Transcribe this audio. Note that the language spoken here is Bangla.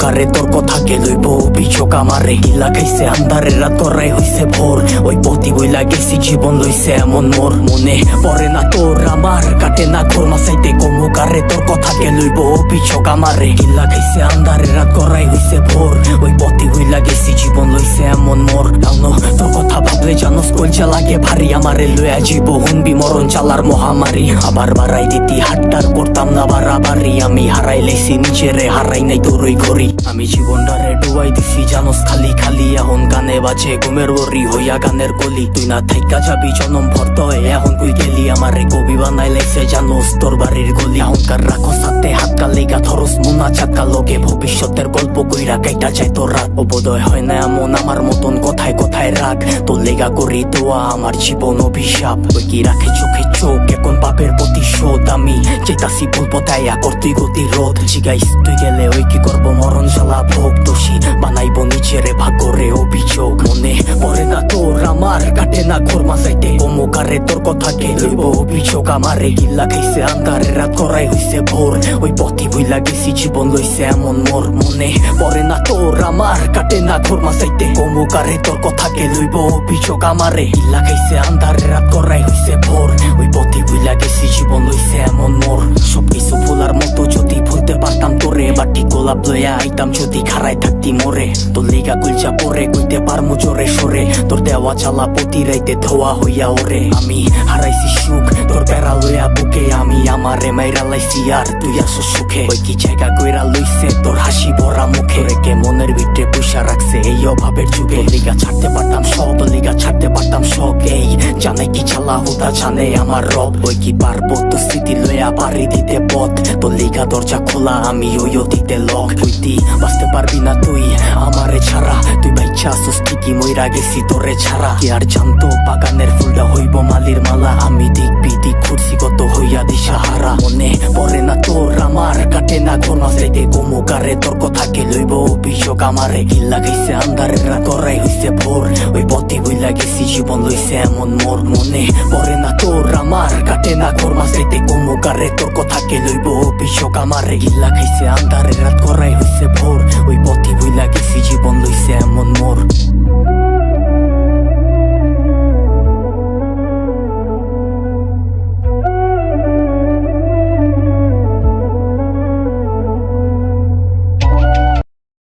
কারে তোর কথাকে লইব অভিযোগ আমারে গিলা খাইছে আন্ধারের রাত করাই হইছে ভোর ওই পথি বইলা গেছি জীবন লইছে এমন মোর মনে পড়ে না তোর আমার কাটে না ঘোর মাসাইতে কমু কারে তোর কথাকে লইব অভিযোগ আমারে গিলা খাইছে আন্ধারের রাত করাই হইছে ভোর ওই পথি বইলা গেছি জীবন লইছে এমন মোর নাও তোর কথা ভাবলে জানোস কলচা লাগে ভারী আমারে লইয়া জীব হুনবি মরণ চালার মহামারী আবার বাড়াই দিতি হাট্টার করতাম না বাড়াবাড়ি আমি হারাই লেছি নিজেরে হারাই নাই তোরই ঘড়ি আমি জীবনটারে ডুবাই দিছি জানোস খালি খালি এখন গানে বাজে ঘুমের ওরি হইয়া গানের কলি তুই না থাইকা যাবি জনম ভর্ত এখন কই গেলি আমারে কবি বানাই লাইছে জানোস তোর বাড়ির গলি এখনকার রাখো সাথে হাত কালেগা ধরস মুনা চাকা লোকে ভবিষ্যতের গল্প কইরা কাইটা যায় তোর রাত বোধয় হয় না এমন আমার মতন কথায় কথায় রাগ তোর লেগা করি দোয়া আমার জীবন অভিশাপ ওই কি রাখে চোখে চোখ এখন পাপের প্রতিশোধ আমি যেতাছি ভুল পথায় আকর তুই গতিরোধ জিগাইস তুই গেলে ওই কি করবো মরণ জ্বালা ভোগ দোষী বানাইব নিজেরে ভাগ্যরে অভিযোগ মনে পড়ে না তোর আমার কাটে না ঘোর মাসাইতে কমুকারে তোর কথাকে লইব অভিযোগ আমারে গিল্লা খাইছে আন্ধারে রাত করাই হইছে ভোর ওই পথি বইলা গেছি জীবন লইছে এমন মোর মনে পড়ে না তোর আমার কাটে না ঘোর মাসাইতে কমুকারে তোর কথাকে লইব অভিযোগ আমারে গিল্লা খাইছে আন্ধারে রাত করাই হইছে ভোর ওই পথি বইলা গেছি জীবন লইছে এমন মোর সবকিছু ভোলার মতো যদি ভুলতে পারতাম তোরে বাটি গোলাপ লইয়া আইতাম যদি খারাই থাকতি মোরে তোর লিগা গুলচা পরে কইতে পারমু জোরে সরে তোর দেওয়া চালা প্রতি রাইতে ধোয়া হইয়া ওরে আমি হারাইছি সুখ তোর বেড়া লইয়া বুকে আমি আমারে মাইরা লাইছি আর তুই আসো সুখে ওই কি জায়গা কইরা লইছে তোর হাসি ভরা মুখে রেখে মনের ভিতরে পয়সা রাখছে এই অভাবের যুগে লিগা ছাড়তে পারতাম সব লিগা ছাড়তে পারতাম সব এই জানে কি চালা হুদা জানে আমার রব ওই কি পারবো তো স্মৃতি লইয়া বাড়ি দিতে পথ তোর লিগা দরজা খোলা আমি ওই দিতে লক হইতি বাঁচতে পারবি না তুই আমারে ছাড়া তুই বাইচ্ছা আসস ঠিকই মইরা গেছি তোরে ছাড়া কি আর জানতো বাগানের ফুলটা হইব মালির মালা আমি দিক বিদিক ঘুরছি কত হইয়া দিশাহারা মনে পড়ে না তোর আমার কাটে না ঘোর মাসাইতে কমুকারে তোর কথাকে লইব অভিযোগ আমারে গিল্লা গেছে আন্ধারের রাত করাই হইছে ভোর ওই পথে বইলা গেছি জীবন লইছে এমন মোর মনে পড়ে না তোর আমার কাটে না ঘোর মাসাইতে কমুকারে তোর কথাকে লইব অভিযোগ আমারে গিল্লা খাইছে আন্ধারের রাত করাই